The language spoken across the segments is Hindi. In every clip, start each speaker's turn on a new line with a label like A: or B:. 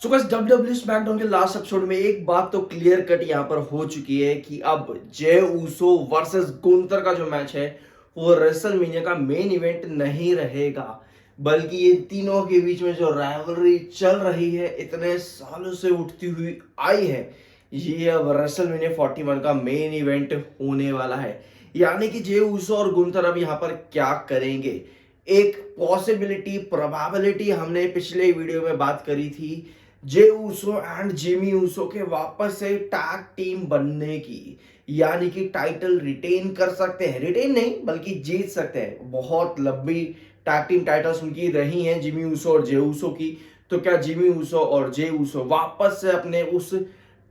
A: सो गाइस डब्ल्यूडब्ल्यूई स्मैकडाउन के लास्ट एपिसोड में एक बात तो क्लियर कट यहाँ पर हो चुकी है कि अब जे ऊसो वर्सेस गुंतर का जो मैच है वो रेसलमेनिया का मेन इवेंट नहीं रहेगा, बल्कि ये तीनों के बीच में जो राइवलरी चल रही है इतने सालों से उठती हुई आई है, ये अब रेसलमेनिया 41 का मेन इवेंट होने वाला है। यानी कि जे ऊसो और गुंतर अब यहाँ पर क्या करेंगे। एक पॉसिबिलिटी प्रोबेबिलिटी हमने पिछले वीडियो में बात करी थी, Jey Uso and Jimmy Uso के वापस से टैग टीम बनने की, यानी कि टाइटल रिटेन कर सकते हैं, रिटेन नहीं बल्कि जीत सकते हैं। बहुत लंबी टैग टीम टाइटल्स उनकी रही हैं जिमी ऊसो और जे ऊसो की, तो क्या जिमी ऊसो और जे ऊसो वापस से अपने उस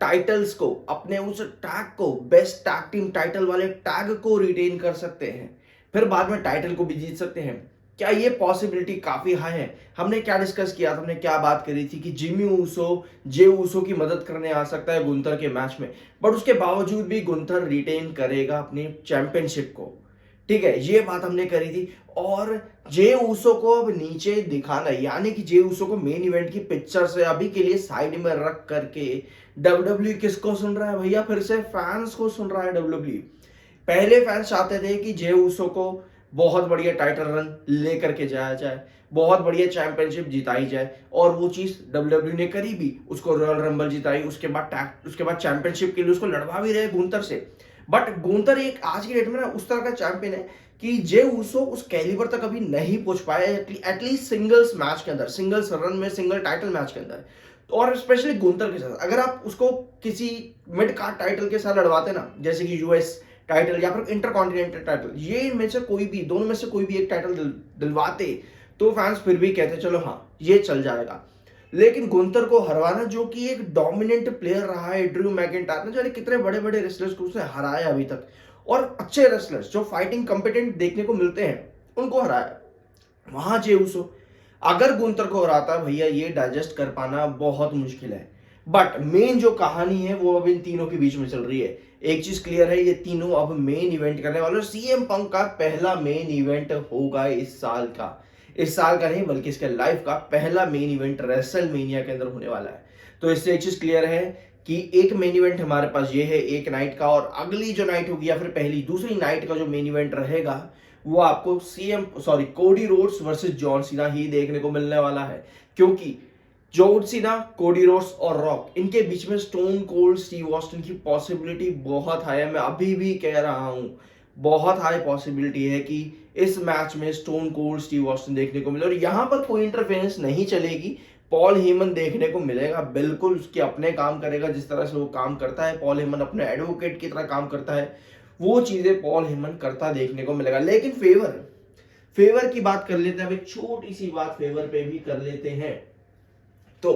A: टाइटल्स को, अपने उस टैग को, बेस्ट टैग टीम टाइटल वाले टैग को रिटेन कर सकते हैं, फिर बाद में टाइटल को भी जीत सकते हैं? क्या ये पॉसिबिलिटी काफी हाई है? हमने क्या डिस्कस किया था, हमने क्या बात करी थी कि जिमी ऊसो जे ऊसो की मदद करने आ सकता है गुंथर के मैच में, बट उसके बावजूद भी गुंथर रिटेन करेगा अपनी चैंपियनशिप को। ठीक है, ये बात हमने करी थी। और जे ऊसो को अब नीचे दिखाना, यानी कि जे ऊसो को मेन इवेंट की पिक्चर से अभी के लिए साइड में रख करके डब्ल्यूडब्ल्यूई किसको सुन रहा है भैया? फिर से फैंस को सुन रहा है डब्ल्यूडब्ल्यूई। पहले फैंस चाहते थे कि जे ऊसो को बहुत बढ़िया टाइटल रन लेकर के जाया जाए, बहुत बढ़िया चैंपियनशिप जिताई जाए, और वो चीज डब्ल्यूडब्ल्यूई ने करी भी। उसको रॉयल रंबल जिताई, उसके बाद चैंपियनशिप के लिए उसको लड़वा भी रहे गुंतर से। बट गुंतर एक आज की डेट में ना उस तरह का चैंपियन है कि जे ऊसो उस कैलिबर तक अभी नहीं पहुंच पाए, एटलीस्ट सिंगल्स मैच के अंदर, सिंगल्स रन में, सिंगल टाइटल मैच के अंदर। और स्पेशली गुंतर के साथ अगर आप उसको किसी मिड कार्ड टाइटल के साथ लड़वाते ना, जैसे कि यूएस टाइटल या फिर इंटरकॉन्टिनेंटल टाइटल, ये इनमें से कोई भी, दोनों में से कोई भी एक टाइटल दिलवाते, तो फैंस फिर भी कहते चलो हाँ ये चल जाएगा। लेकिन गुंतर को हरवाना, जो कि एक डोमिनेंट प्लेयर रहा है, ड्रू मैकिंटायर ने, जो कितने बड़े बड़े रेसलर्स को उसने हराया अभी तक, और अच्छे रेसलर्स जो फाइटिंग कॉम्पिटेंट देखने को मिलते हैं उनको हराया, वहां जे ऊसो अगर गुंतर को हराता भैया, ये डाइजेस्ट कर पाना बहुत मुश्किल है। बट मेन जो कहानी है वो अब इन तीनों के बीच में चल रही है। एक चीज क्लियर है, ये तीनों अब मेन इवेंट करने वाले, सीएम पंक का पहला मेन इवेंट होगा इस साल का। इस साल का नहीं बल्कि इसके लाइफ का पहला मेन इवेंट रेसलमेनिया के अंदर होने वाला है। तो इससे एक चीज क्लियर है कि एक मेन इवेंट हमारे पास ये है एक नाइट का, और अगली जो नाइट होगी या फिर पहली दूसरी नाइट का जो मेन इवेंट रहेगा वो आपको Cody Rhodes versus John Cena ही देखने को मिलने वाला है। क्योंकि जॉन सीना, कोडी रोड्स और रॉक, इनके बीच में स्टोन कोल्ड स्टीव ऑस्टिन की पॉसिबिलिटी बहुत हाई है। मैं अभी भी कह रहा हूं, बहुत हाई पॉसिबिलिटी है कि इस मैच में स्टोन कोल्ड स्टीव ऑस्टिन देखने को मिले, और यहां पर कोई इंटरफेरेंस नहीं चलेगी। पॉल हेमन देखने को मिलेगा, बिल्कुल उसके अपने काम करेगा, जिस तरह से वो काम करता है, पॉल हेमन अपने एडवोकेट की तरह काम करता है, वो चीजें पॉल हेमन करता देखने को मिलेगा। लेकिन फेवर फेवर की बात कर लेते हैं, अब एक छोटी सी बात फेवर पे भी कर लेते हैं। तो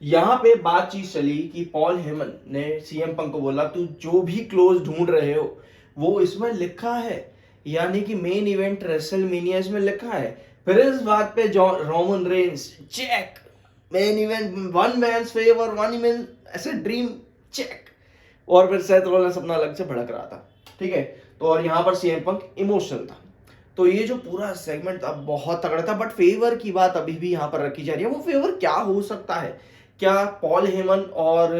A: यहां पे बातचीत चली कि पॉल हेमन ने सीएम पंक को बोला, तू जो भी क्लोज ढूंढ रहे हो वो इसमें लिखा है, यानी कि मेन इवेंट रेसलमेनिया इसमें लिखा है। फिर इस बात पे Roman Reigns check, main event one man's favour, one man ऐसे ड्रीम चेक, और फिर सेथ रॉलिंस अपना अलग से भड़क रहा था। ठीक है, तो और यहाँ पर सीएम पंक इमोशनल था। तो ये जो पूरा सेगमेंट अब बहुत तगड़ा था, बट फेवर की बात अभी भी यहाँ पर रखी जा रही है। वो फेवर क्या हो सकता है? क्या पॉल हेमन और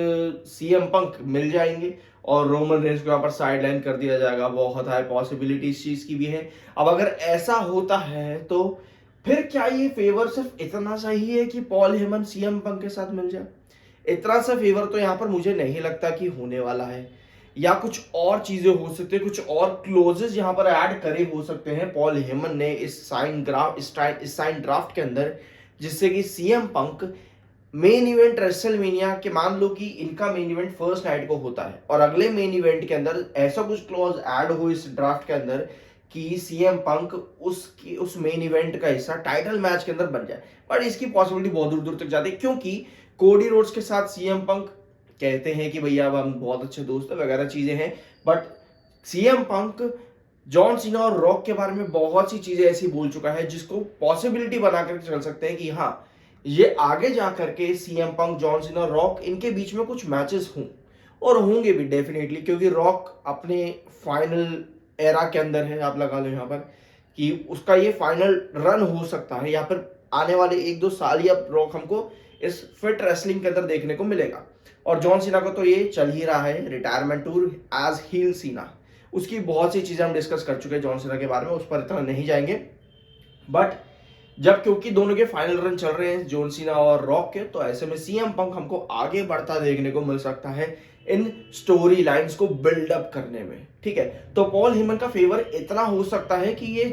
A: सीएम पंक मिल जाएंगे और रोमन रेंस को यहाँ पर साइड लाइन कर दिया जाएगा? बहुत हाई पॉसिबिलिटी इस चीज की भी है। अब अगर ऐसा होता है तो फिर क्या ये फेवर सिर्फ इतना सा ही है कि पॉल हेमन सीएम पंक के साथ मिल जाए? इतना सा फेवर तो यहाँ पर मुझे नहीं लगता कि होने वाला है, या कुछ और चीजें हो सकती है, कुछ और क्लोजेस यहाँ पर ऐड करे हो सकते हैं पॉल हेमन ने इस साइन ड्राफ्ट के अंदर, जिससे कि CM Punk main event WrestleMania के, मान लो कि इनका मेन इवेंट फर्स्ट नाइट को होता है और अगले मेन इवेंट के अंदर ऐसा कुछ क्लॉज ऐड हो इस ड्राफ्ट के अंदर कि सीएम पंक उस मेन इवेंट का हिस्सा टाइटल मैच के अंदर बन जाए। बट इसकी पॉसिबिलिटी बहुत दूर दूर तक जाती है, क्योंकि कोडी रोड्स के साथ सीएम पंक कहते हैं कि भैया अब हम बहुत अच्छे दोस्त हैं वगैरह चीजें हैं, but CM Punk John Cena और रॉक के बारे में बहुत सी चीजें ऐसी बोल चुका है जिसको पॉसिबिलिटी बनाकर चल सकते हैं कि हाँ, ये आगे जा करके CM Punk, John Cena, rock, इनके बीच में कुछ मैचेस हों, और होंगे भी डेफिनेटली, क्योंकि रॉक अपने फाइनल एरा के अंदर है, आप लगा लो यहाँ पर कि उसका ये फाइनल रन हो सकता है, या फिर आने वाले 1-2 साल ही अब रॉक हमको इस फिट रेसलिंग के अंदर देखने को मिलेगा। और जॉन सीना को तो ये चल ही रहा है रिटायरमेंट टूर एज हील सीना। उसकी बहुत सी चीजें हम डिस्कस कर चुके हैं जॉन सीना के बारे में, उस पर इतना नहीं जाएंगे। बट जब क्योंकि दोनों के फाइनल रन चल रहे हैं जॉन सीना और रॉक के, तो ऐसे में सीएम पंक हमको आगे बढ़ता देखने को मिल सकता है इन स्टोरी लाइंस को बिल्डअप करने में। ठीक है, तो पॉल हेमन का फेवर इतना हो सकता है कि ये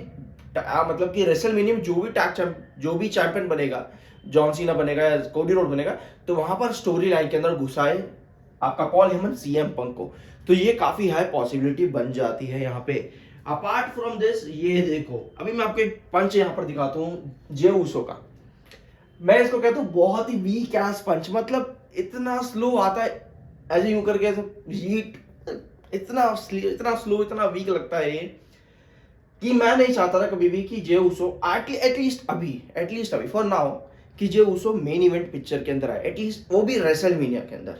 A: मतलब कि रेसलमेनिया में जो भी चैंपियन बनेगा, जॉन सीना बनेगा या कोडी रोड बनेगा, तो वहां पर स्टोरी लाइन के अंदर घुसाए आपका पॉल हेमन सीएम पंक को। तो ये काफी हाई पॉसिबिलिटी बन जाती है यहाँ पे। अपार्ट फ्रॉम दिस, ये देखो अभी मैं आपको एक पंच यहाँ पर दिखाता हूँ जे उसो का। मैं इसको कहता हूँ बहुत ही वीक एस पंच, मतलब इतना स्लो आता है ऐसे यूं करके ऐसे इतना स्लो इतना वीक लगता है ये कि मैं नहीं चाहता था कभी भी कि जे उसो एटलीस्ट अभी फॉर नाउ कि जे उसो मेन इवेंट पिक्चर के अंदर आए, एटलीस्ट वो भी रेसलमेनिया के अंदर।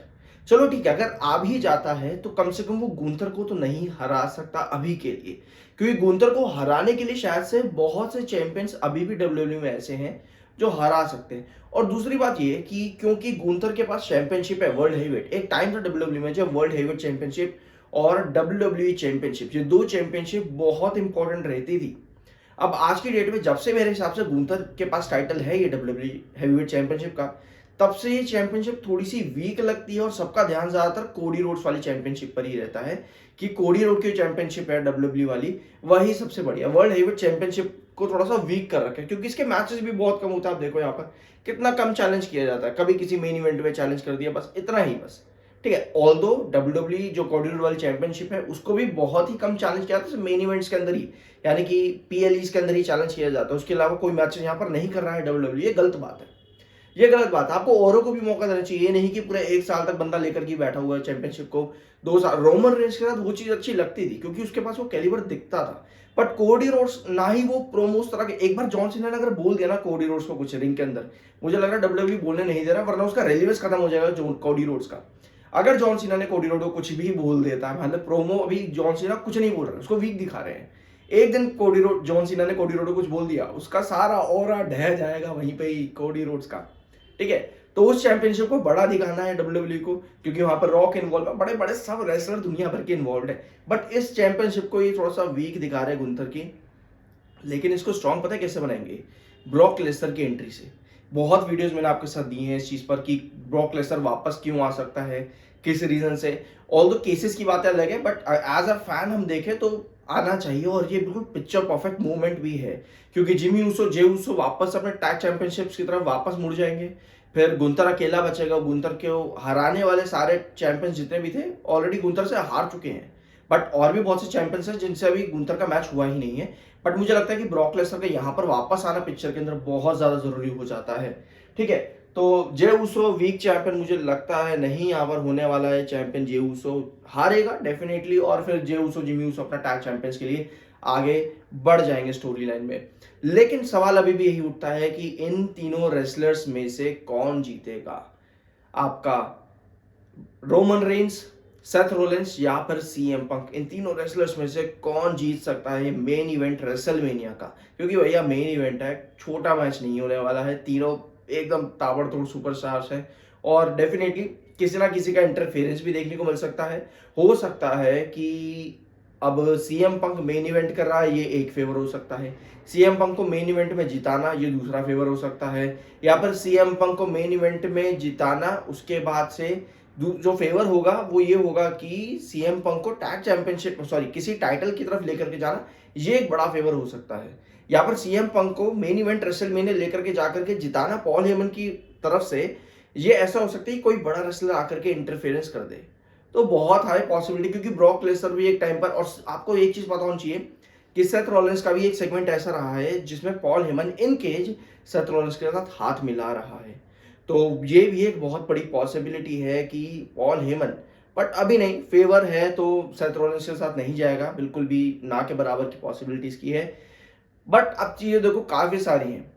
A: चलो ठीक है, अगर आ भी जाता है तो कम से कम वो गुंथर को तो नहीं हरा सकता अभी के लिए, क्योंकि गुंथर को हराने के लिए शायद से बहुत से चैंपियंस अभी भी डब्ल्यूडब्ल्यूई में ऐसे हैं जो हरा सकते हैं। और दूसरी बात ये कि क्योंकि गुंथर के पास चैंपियनशिप है वर्ल्ड हेवीवेट, एक टाइम था डब्ल्यूडब्ल्यूई में जब वर्ल्ड हेवीवेट चैंपियनशिप और डब्ल्यूडब्ल्यूई चैंपियनशिप, ये दो चैंपियनशिप बहुत इंपॉर्टेंट रहती थी। अब आज की डेट में जब से मेरे हिसाब से गुंथर के पास टाइटल है ये डब्ल्यूडब्ल्यूई हैवीवेट चैंपियनशिप का, तब से ये चैंपियनशिप थोड़ी सी वीक लगती है और सबका ध्यान ज्यादातर कोडी रोड्स वाली चैंपियनशिप पर ही रहता है कि कोडी रोड की चैंपियनशिप है डब्ल्यूडब्ल्यूई वाली, वही सबसे बढ़िया। वर्ल्ड हेवीवेट चैंपियनशिप को थोड़ा सा वीक कर रखा है क्योंकि इसके मैचेस भी बहुत कम होता है। आप देखो यहाँ पर कितना कम चैलेंज किया जाता है, कभी किसी मेन इवेंट में चैलेंज कर दिया, बस इतना ही बस। ठीक है, ऑल्दो डब्ल्यूडब्ल्यूई जो कोडी रोड वाली चैंपियनशिप है उसको भी बहुत ही कम चैलेंज किया जाता है मेन इवेंट्स के अंदर ही, यानी कि पीएलईस के अंदर ही चैलेंज किया जाता है, उसके अलावा कोई मैचेस यहाँ पर नहीं कर रहा है डब्ल्यूडब्ल्यूई। ये गलत बात है, ये गलत बात है। आपको औरों को भी मौका देना चाहिए, ये नहीं कि पूरे एक साल तक बंदा लेकर के बैठा हुआ है चैंपियनशिप को। 2 साल रोमन रेंज के साथ वो चीज अच्छी लगती थी क्योंकि उसके पास वो कैलिबर दिखता था। बट कोडी रोड्स ना ही वो प्रोमोस तरह के, एक बार जॉन सीना ने अगर बोल दिया ना कोडी रोड्स को कुछ रिंग के अंदर, मुझे लग रहा है डब्ल्यूडब्ल्यूई बोलने नहीं दे रहा, वरना उसका रेलिवेंस खत्म हो जाएगा जो कोडी रोड्स का। अगर जॉन सीना ने कोडी रोड को कुछ भी बोल देता है, मतलब प्रोमो अभी जॉन सीना कुछ नहीं बोल रहा है, उसको वीक दिखा रहे हैं, एक दिन कोडी रोड जॉन सीना ने कोडी रोड को कुछ बोल दिया, उसका सारा ऑरा ढह जाएगा वहीं पे ही कोडी रोड्स का। ठीक है, तो उस चैंपियनशिप को बड़ा दिखाना है डब्ल्यूडब्ल्यूई को, क्योंकि वहां पर रॉक इन्वॉल्व है, बड़े बड़े सब रेसलर दुनिया भर के इन्वॉल्व है। बट इस चैंपियनशिप को ये थोड़ा सा वीक दिखा रहे हैं गुंथर की, लेकिन इसको स्ट्रॉन्ग पता है कैसे बनाएंगे? ब्रॉक लेसनर की एंट्री से। बहुत वीडियोस मैंने आपके साथ दी हैं इस चीज पर कि ब्रॉक लेसनर वापस क्यों आ सकता है, किस रीजन से। ऑल दो केसेस की बातें अलग है, बट एज अ फैन हम देखें तो आना चाहिए, और ये बिल्कुल पिक्चर परफेक्ट मूवमेंट भी है क्योंकि जिमी ऊसो जे ऊसो वापस अपने टैग चैंपियनशिप्स की तरफ वापस मुड़ जाएंगे। फिर गुंथर अकेला बचेगा, गुंथर के हराने वाले सारे चैंपियंस जितने भी थे ऑलरेडी गुंथर से हार चुके हैं, बट और भी बहुत से चैंपियंस हैं जिनसे अभी गुंथर का मैच हुआ ही नहीं है। बट मुझे लगता है कि ब्रॉक लेसनर का यहाँ पर वापस आना पिक्चर के अंदर बहुत ज्यादा जरूरी हो जाता है। ठीक है, तो जे ऊसो वीक चैंपियन मुझे लगता है नहीं यहाँ पर होने वाला है। चैंपियन जे ऊसो हारेगा डेफिनेटली, और फिर जे ऊसो जिमी ऊसो अपना टैग चैंपियंस के लिए आगे बढ़ जाएंगे स्टोरी लाइन में। लेकिन सवाल अभी भी यही उठता है कि इन तीनों रेसलर्स में से कौन जीतेगा? आपका रोमन रेंस, सेथ रोलेंस या फिर सीएम पंक, इन तीनों रेसलर्स में से कौन जीत सकता है मेन इवेंट रेसलमेनिया का? क्योंकि भैया मेन इवेंट है, छोटा मैच नहीं होने वाला है, तीनों एकदम ताबड़तोड़ सुपरस्टार्स हैं, और डेफिनेटली किसी ना किसी का इंटरफेरेंस भी देखने को मिल सकता है। हो सकता है कि अब सीएम पंक मेन इवेंट कर रहा है, ये एक फेवर हो सकता है। सीएम पंक को मेन इवेंट में जिताना, ये दूसरा फेवर हो सकता है। या फिर सीएम पंक को मेन इवेंट में जिताना, उसके बाद से जो फेवर होगा वो ये होगा कि सीएम पंक को टैग चैंपियनशिप किसी टाइटल की तरफ लेकर के जाना, ये एक बड़ा फेवर हो सकता है। या फिर सीएम पंक को मेन इवेंट रेसलमेनिया लेकर के जाकर के जिताना पॉल हेमन की तरफ से, ये ऐसा हो सकता है कि कोई बड़ा रेसलर आकर के इंटरफेरेंस कर दे। तो बहुत हाई पॉसिबिलिटी, क्योंकि ब्रॉक लेसनर भी एक टाइम पर, और आपको एक चीज पता होनी चाहिए कि सेथ रॉलिंस का भी एक सेगमेंट ऐसा रहा है जिसमें पॉल हेमन इन केज सेथ रॉलिंस के साथ हाथ मिला रहा है। तो ये भी एक बहुत बड़ी पॉसिबिलिटी है कि पॉल हेमन, बट अभी नहीं, फेवर है तो सेथ रॉलिंस के साथ नहीं जाएगा, बिल्कुल भी ना के बराबर की पॉसिबिलिटीज की है। बट अब चीजें देखो काफी सारी हैं,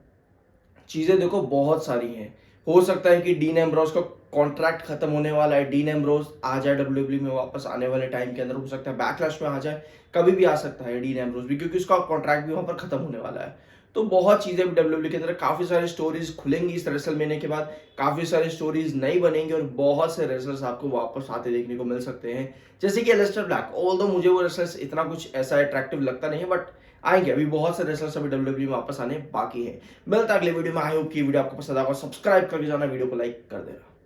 A: चीजें देखो बहुत सारी हैं। हो सकता है कि डीन एम्ब्रोस का कॉन्ट्रैक्ट खत्म होने वाला है, डीन एम्ब्रोस आ जाए डब्ल्यूडब्ल्यूई में वापस आने वाले टाइम के अंदर, हो सकता है बैकलैश में आ जाए, कभी भी आ सकता है डीन एम्ब्रोस भी, क्योंकि उसका कॉन्ट्रैक्ट भी वहां पर खत्म होने वाला है। तो बहुत चीज़ें WWE के अंदर काफ़ी सारी स्टोरीज खुलेंगी इस रेसलमेनिया के बाद, काफ़ी सारी स्टोरीज नई बनेंगी और बहुत से रेसलर्स आपको वापस आते देखने को मिल सकते हैं, जैसे कि एलिस्टर ब्लैक। ऑल्दो मुझे वो रेसलर्स इतना कुछ ऐसा अट्रैक्टिव लगता नहीं है, बट आएंगे। अभी बहुत से रेसलर्स अभी WWE में वापस आने बाकी है। मिलता है अगले वीडियो में। आई होप की वीडियो आपको पसंद आएगा। सब्सक्राइब करके जाना, वीडियो को लाइक कर देना।